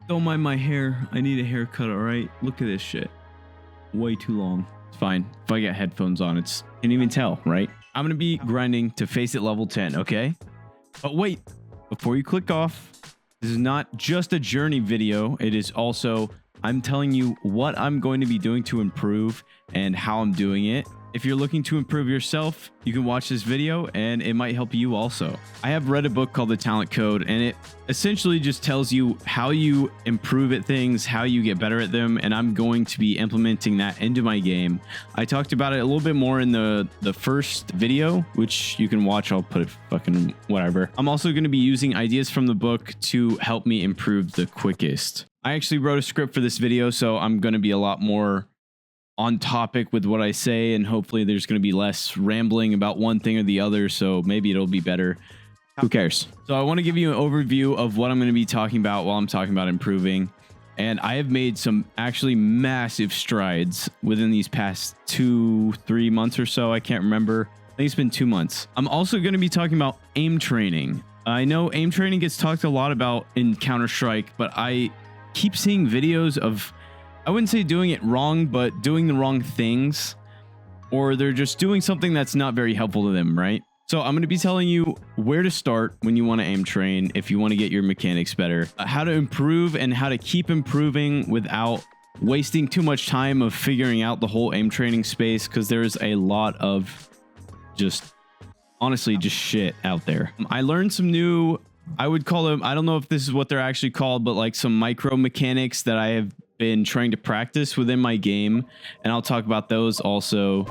Don't mind my hair. I need a haircut, all right? Look at this shit. Way too long. It's fine. If I get headphones on, it's... Can't even tell, right? I'm going to be grinding to Faceit Level 10, okay? But wait. Before you click off, this is not just a journey video. It is also... I'm telling you what I'm going to be doing to improve and how I'm doing it. If you're looking to improve yourself, you can watch this video and it might help you also. I have read a book called The Talent Code, and it essentially just tells you how you improve at things, how you get better at them, and I'm going to be implementing that into my game. I talked about it a little bit more in the first video, which you can watch. I'll put it fucking whatever. I'm also going to be using ideas from the book to help me improve the quickest. I actually wrote a script for this video, so I'm going to be a lot more on topic with what I say, and hopefully there's going to be less rambling about one thing or the other, so maybe it'll be better. Who cares? So I want to give you an overview of what I'm going to be talking about while I'm talking about improving, and I have made some actually massive strides within these past 2-3 months or so. I can't remember. I think it's been 2 months. I'm also going to be talking about aim training. I know aim training gets talked a lot about in Counter-Strike, but I keep seeing videos of, I wouldn't say doing it wrong, but doing the wrong things, or they're just doing something that's not very helpful to them, right? So I'm going to be telling you where to start when you want to aim train, if you want to get your mechanics better, how to improve and how to keep improving without wasting too much time of figuring out the whole aim training space, because there's a lot of just, honestly, just shit out there. I learned some new, I would call them, I don't know if this is what they're actually called, but like some micro mechanics that I have been trying to practice within my game, and I'll talk about those also.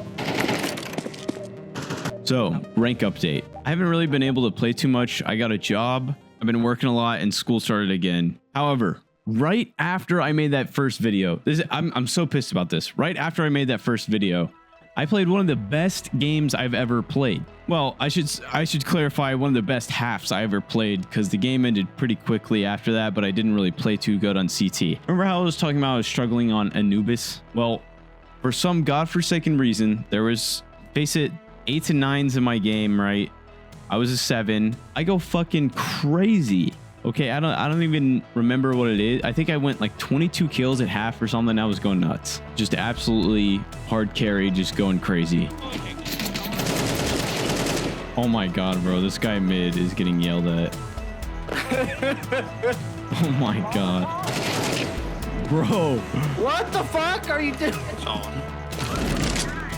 So, rank update. I haven't really been able to play too much. I got a job, I've been working a lot, and school started again. However, right after I made that first video, I'm so pissed about this. Right after I made that first video, I played one of the best games I've ever played. Well, I should clarify, one of the best halves I ever played, because the game ended pretty quickly after that, but I didn't really play too good on CT. Remember how I was talking about I was struggling on Anubis? Well, for some godforsaken reason, there was, face it, 8s and 9s in my game, right? I was a 7. I go fucking crazy. Okay, I don't even remember what it is. I think I went like 22 kills at half or something. I was going nuts. Just absolutely hard carry, just going crazy. Oh my god, bro. This guy mid is getting yelled at. Oh my god. Bro. What the fuck are you doing?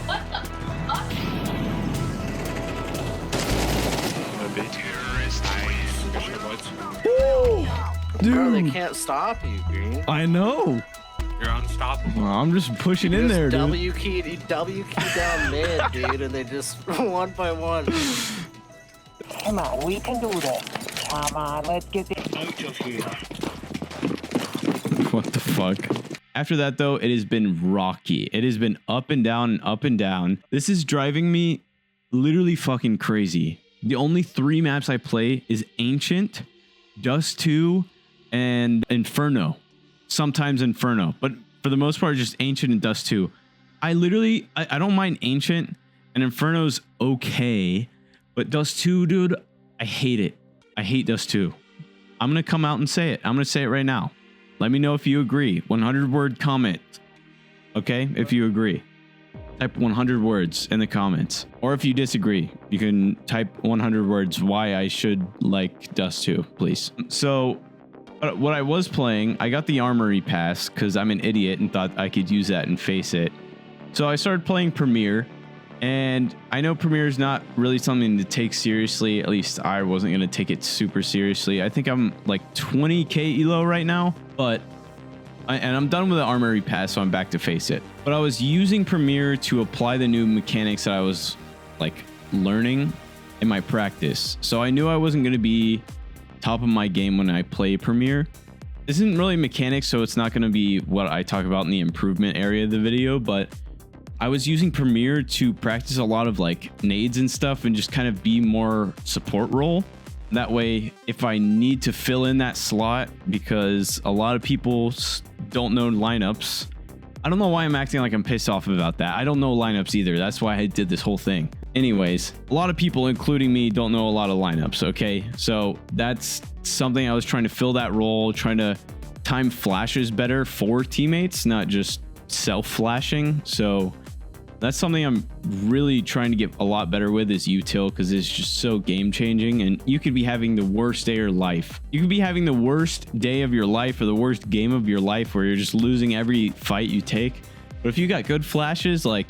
What the fuck? Dude. Bro, they can't stop you, Green. I know. You're unstoppable. Well, I'm just pushing in there, dude. W key down mid, dude, and they just one by one. Come on, we can do this. Come on, let's get this out of here. What the fuck? After that, though, it has been rocky. It has been up and down and up and down. This is driving me literally fucking crazy. The only 3 maps I play is Ancient, Dust 2, and Inferno. Sometimes Inferno, but for the most part, just Ancient and Dust 2. I don't mind Ancient, and Inferno's okay, but Dust 2, dude, I hate it. I hate Dust 2. I'm gonna come out and say it. I'm gonna say it right now. Let me know if you agree. 100-word comment. Okay, if you agree. Type 100 words in the comments. Or if you disagree, you can type 100 words why I should like Dust 2, please. So, what I was playing, I got the Armory Pass because I'm an idiot and thought I could use that and Faceit. So I started playing Premier, and I know Premier is not really something to take seriously. At least I wasn't going to take it super seriously. I think I'm like 20k elo right now, but and I'm done with the Armory Pass, so I'm back to Faceit. But I was using Premier to apply the new mechanics that I was like learning in my practice. So I knew I wasn't going to be top of my game when I play Premier. This isn't really mechanics, so it's not going to be what I talk about in the improvement area of the video, but I was using Premier to practice a lot of like nades and stuff and just kind of be more support role. That way, if I need to fill in that slot, because a lot of people don't know lineups. I don't know why I'm acting like I'm pissed off about that. I don't know lineups either. That's why I did this whole thing. Anyways, a lot of people, including me, don't know a lot of lineups, okay? So that's something I was trying to fill that role, trying to time flashes better for teammates, not just self flashing. So that's something I'm really trying to get a lot better with, is util, because it's just so game changing. And you could be having the worst day of your life. You could be having the worst day of your life or the worst game of your life where you're just losing every fight you take. But if you got good flashes, like,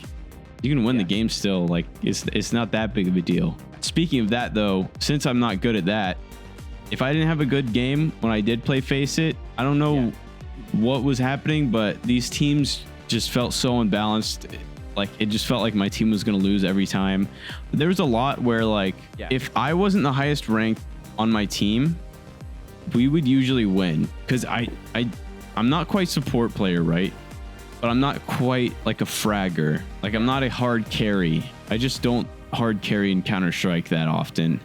you can win the game still. Like, it's not that big of a deal. Speaking of that, though, since I'm not good at that, if I didn't have a good game when I did play Faceit, I don't know what was happening, but these teams just felt so unbalanced. Like, it just felt like my team was going to lose every time. There was a lot where, like, if I wasn't the highest ranked on my team, we would usually win, because I'm not quite support player, right? But I'm not quite like a fragger. Like, I'm not a hard carry. I just don't hard carry in Counter-Strike that often.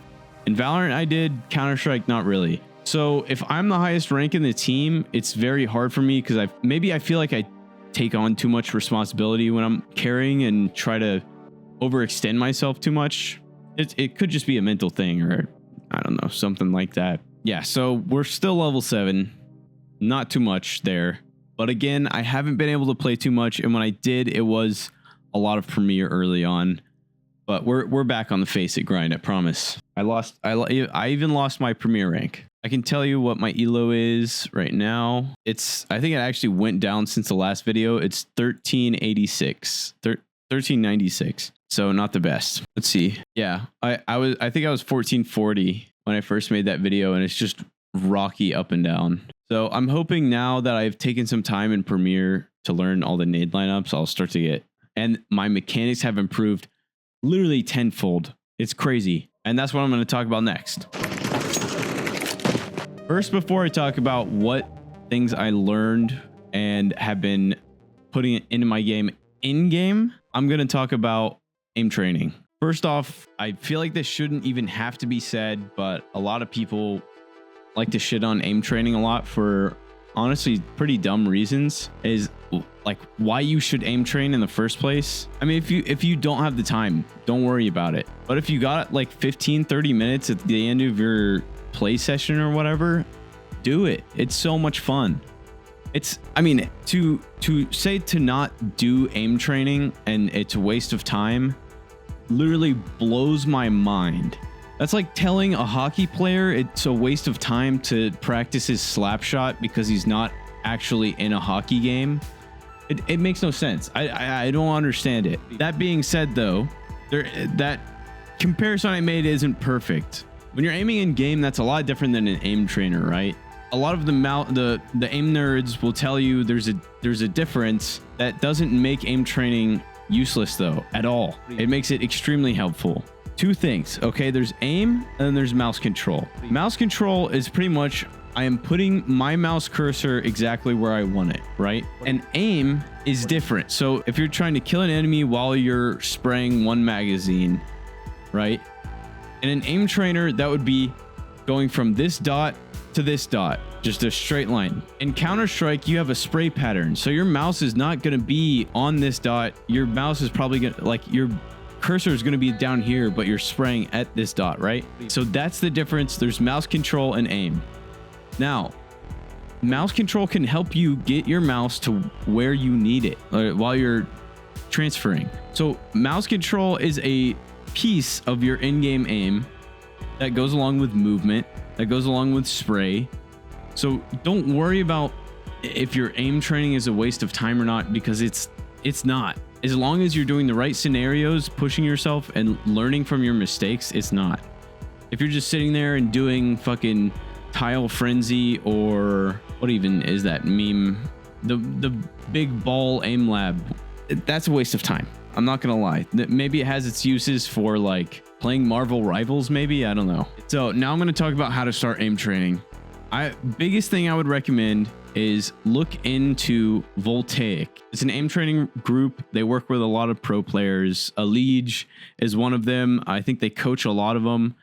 In Valorant, I did. Counter-Strike, not really. So if I'm the highest rank in the team, it's very hard for me, because I feel like I take on too much responsibility when I'm carrying and try to overextend myself too much. It could just be a mental thing, or I don't know, something like that. Yeah, so we're still level 7. Not too much there. But again, I haven't been able to play too much, and when I did, it was a lot of Premier early on. But we're back on the Faceit grind, I promise. I even lost my Premier rank. I can tell you what my elo is right now. I think it actually went down since the last video. It's 1386, 1396. So not the best. Let's see. Yeah, I think I was 1440 when I first made that video, and it's just rocky up and down. So I'm hoping now that I've taken some time in Premiere to learn all the nade lineups, I'll start to get, and my mechanics have improved literally tenfold. It's crazy. And that's what I'm going to talk about next. First, before I talk about what things I learned and have been putting into my game in-game, I'm going to talk about aim training. First off, I feel like this shouldn't even have to be said, but a lot of people like to shit on aim training a lot for honestly pretty dumb reasons. Is like why you should aim train in the first place. I mean, if you don't have the time, don't worry about it. But if you got like 15-30 minutes at the end of your play session or whatever, do it. It's so much fun. I mean, to say to not do aim training and it's a waste of time literally blows my mind. That's like telling a hockey player it's a waste of time to practice his slap shot because he's not actually in a hockey game. It makes no sense. I don't understand it. That being said, though, that comparison I made isn't perfect. When you're aiming in game, that's a lot different than an aim trainer, right? A lot of the aim nerds will tell you there's a difference. That doesn't make aim training useless, though, at all. It makes it extremely helpful. Two things, okay? There's aim and then there's mouse control. Mouse control is pretty much I am putting my mouse cursor exactly where I want it, right? And aim is different. So if you're trying to kill an enemy while you're spraying one magazine, right? In an aim trainer, that would be going from this dot to this dot, just a straight line. In Counter-Strike, you have a spray pattern. So your mouse is not going to be on this dot. Your mouse is probably going to, like, your cursor is going to be down here, but you're spraying at this dot, right? So that's the difference. There's mouse control and aim. Now, mouse control can help you get your mouse to where you need it while you're transferring. So mouse control is a piece of your in-game aim that goes along with movement, that goes along with spray. So don't worry about if your aim training is a waste of time or not, because it's not. As long as you're doing the right scenarios, pushing yourself and learning from your mistakes, it's not. If you're just sitting there and doing fucking Tile Frenzy, or what even is that meme? The big ball aim lab, that's a waste of time. I'm not gonna lie. Maybe it has its uses for like playing Marvel Rivals, maybe, I don't know. So now I'm gonna talk about how to start aim training. Biggest thing I would recommend is look into Voltaic. It's an aim training group. They work with a lot of pro players. Allige is one of them. I think they coach a lot of them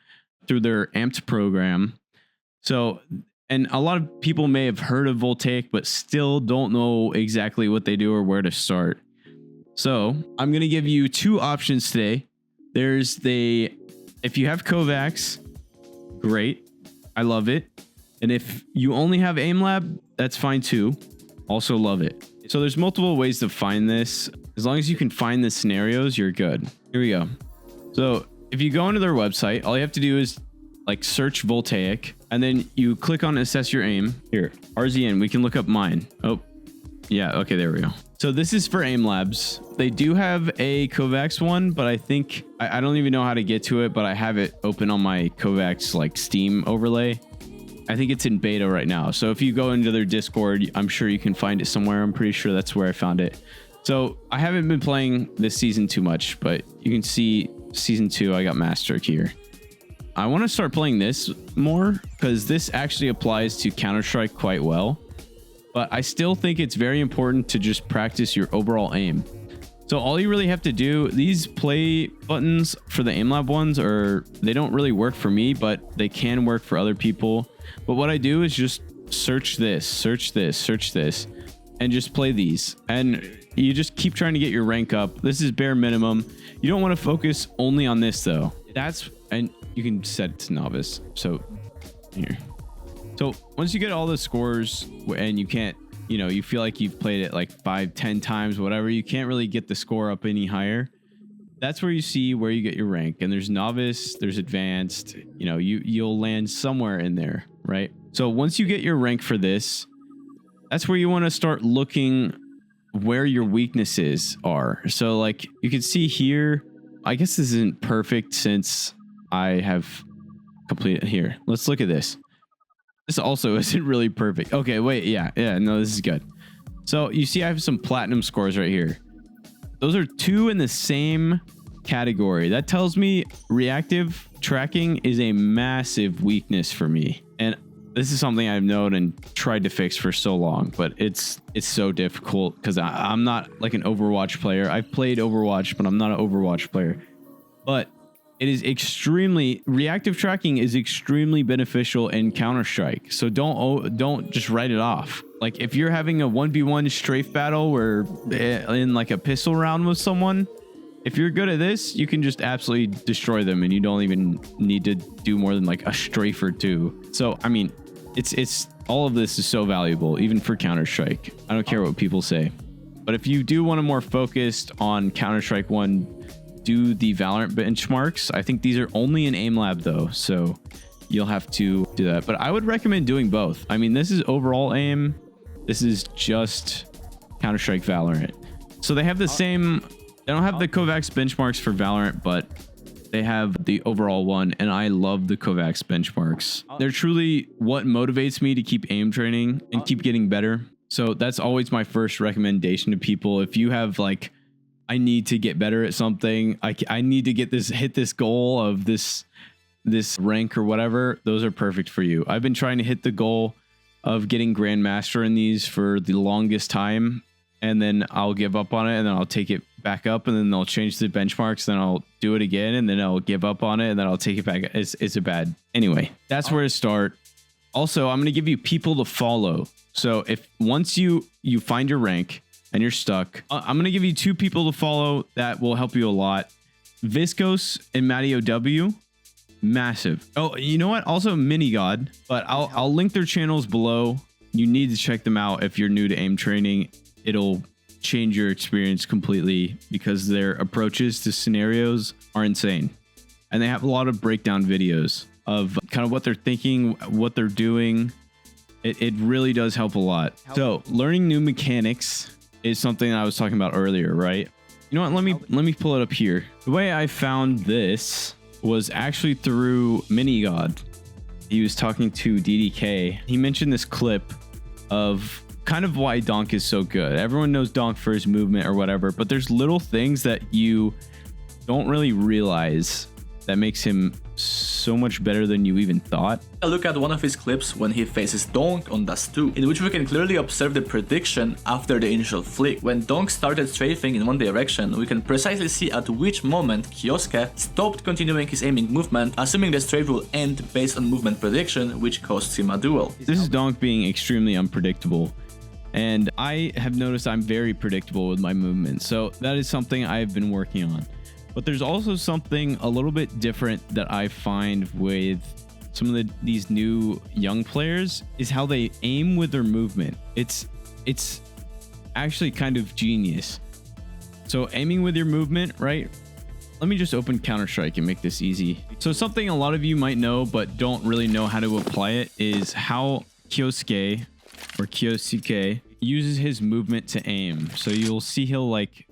through their Amped program. So, and a lot of people may have heard of Voltaic, but still don't know exactly what they do or where to start. So I'm going to give you two options today. There's if you have Kovacs, great. I love it. And if you only have aim lab, that's fine too. Also love it. So there's multiple ways to find this. As long as you can find the scenarios, you're good. Here we go. So if you go into their website, all you have to do is like search voltaic, and then you click on assess your aim. Here, RZN, we can look up mine. Oh, yeah, okay, there we go. So this is for aim labs. They do have a Kovacs one, but I think, I don't even know how to get to it, but I have it open on my Kovacs like Steam overlay. I think it's in beta right now. So if you go into their Discord, I'm sure you can find it somewhere. I'm pretty sure that's where I found it. So I haven't been playing this season too much, but you can see season 2, I got Master here. I want to start playing this more because this actually applies to Counter-Strike quite well. But I still think it's very important to just practice your overall aim. So all you really have to do, these play buttons for the aim lab ones they don't really work for me, but they can work for other people. But what I do is just search this, search this, search this, and just play these. And you just keep trying to get your rank up. This is bare minimum. You don't want to focus only on this though. And you can set it to novice. So here. So once you get all the scores and you can't, you feel like you've played it like 5-10 times, whatever, you can't really get the score up any higher. That's where you see where you get your rank. And there's novice, there's advanced, you'll land somewhere in there, right? So once you get your rank for this, that's where you want to start looking where your weaknesses are. So like you can see here, I guess this isn't perfect since I have completed here. Let's look at this. This also isn't really perfect. Okay, wait, yeah, no, this is good. So you see I have some platinum scores right here. Those are 2 in the same category. That tells me reactive tracking is a massive weakness for me. And this is something I've known and tried to fix for so long, but it's so difficult because I'm not like an Overwatch player. I've played Overwatch, but I'm not an Overwatch player. But it is reactive tracking is extremely beneficial in Counter-Strike. So don't just write it off. Like if you're having a 1v1 strafe battle or in like a pistol round with someone, if you're good at this, you can just absolutely destroy them and you don't even need to do more than like a strafe or 2. So, I mean, it's all of this is so valuable, even for Counter-Strike. I don't care what people say. But if you do want to more focused on Counter-Strike 1, do the Valorant benchmarks. I think these are only in aim lab though, so you'll have to do that. But I would recommend doing both. I mean, this is overall aim. This is just Counter-Strike Valorant. So they have the same, they don't have the Kovacs benchmarks for Valorant, but they have the overall one, and I love the Kovacs benchmarks. They're truly what motivates me to keep aim training and keep getting better. So that's always my first recommendation to people. If you have like, I need to get better at something, I need to hit this goal of this rank or whatever, those are perfect for you. I've been trying to hit the goal of getting Grandmaster in these for the longest time, and then I'll give up on it, and then I'll take it back up, and then they'll change the benchmarks, then I'll do it again, and then I'll give up on it, and then I'll take it back. It's a bad. Anyway, that's where to start. Also, I'm going to give you people to follow. So if once you find your rank and you're stuck, I'm going to give you 2 people to follow that will help you a lot. Viscose and Matty OW. Massive. Oh, you know what? Also minigod, but I'll link their channels below. You need to check them out if you're new to aim training. It'll change your experience completely because their approaches to scenarios are insane. And they have a lot of breakdown videos of kind of what they're thinking, what they're doing. It really does help a lot. So learning new mechanics is something I was talking about earlier, right? You know what? Let me pull it up here. The way I found this was actually through minigod. He was talking to DDK. He mentioned this clip of kind of why Donk is so good. Everyone knows Donk for his movement or whatever, but there's little things that you don't really realize that makes him so much better than you even thought. A look at one of his clips when he faces Donk on Dust 2, in which we can clearly observe the prediction after the initial flick. When Donk started strafing in one direction, we can precisely see at which moment Kioske stopped continuing his aiming movement, assuming the strafe will end based on movement prediction, which costs him a duel. This is Donk being extremely unpredictable. And I have noticed I'm very predictable with my movement. So that is something I've been working on. But there's also something a little bit different that I find with some of these new young players is how they aim with their movement. It's actually kind of genius. So aiming with your movement, right? Let me just open Counter-Strike and make this easy. So something a lot of you might know but don't really know how to apply it is how Kyosuke or Kyosuke uses his movement to aim. So you'll see he'll like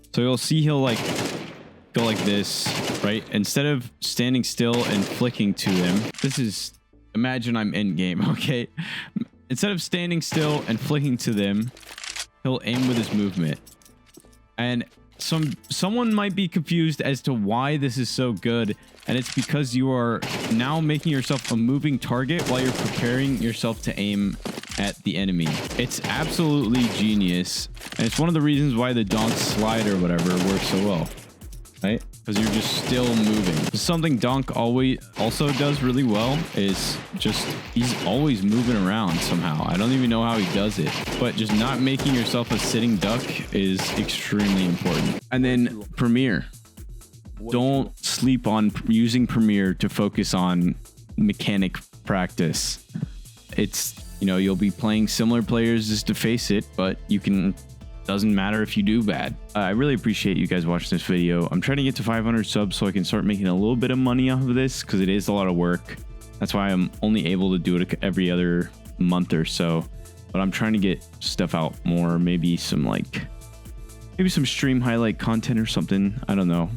go like this, right? Instead of standing still and flicking to him. This is, imagine I'm in game, okay? Instead of standing still and flicking to them, he'll aim with his movement. And someone might be confused as to why this is so good, and it's because you are now making yourself a moving target while you're preparing yourself to aim at the enemy. It's absolutely genius, and it's one of the reasons why the donk slide or whatever works so well, right? Because you're just still moving. Something donk also does really well is just he's always moving around somehow. I don't even know how he does it, but just not making yourself a sitting duck is extremely important. And then Premiere. Don't sleep on using Premiere to focus on mechanic practice. It's, you know, you'll be playing similar players as to Faceit, but you can, doesn't matter if you do bad. I really appreciate you guys watching this video. I'm trying to get to 500 subs so I can start making a little bit of money off of this, because it is a lot of work. That's why I'm only able to do it every other month or so, but I'm trying to get stuff out more, maybe some stream highlight content or something. I don't know.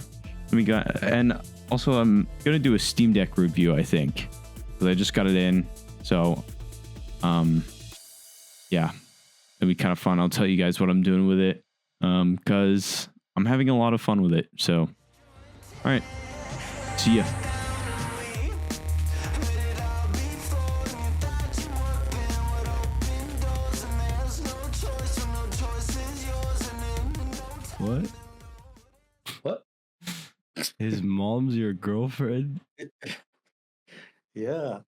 And also I'm gonna do a Steam Deck review, I think, because I just got it in. So yeah, it'll be kind of fun. I'll tell you guys what I'm doing with it, because I'm having a lot of fun with it. So all right, see ya. What? What? His mom's your girlfriend? Yeah.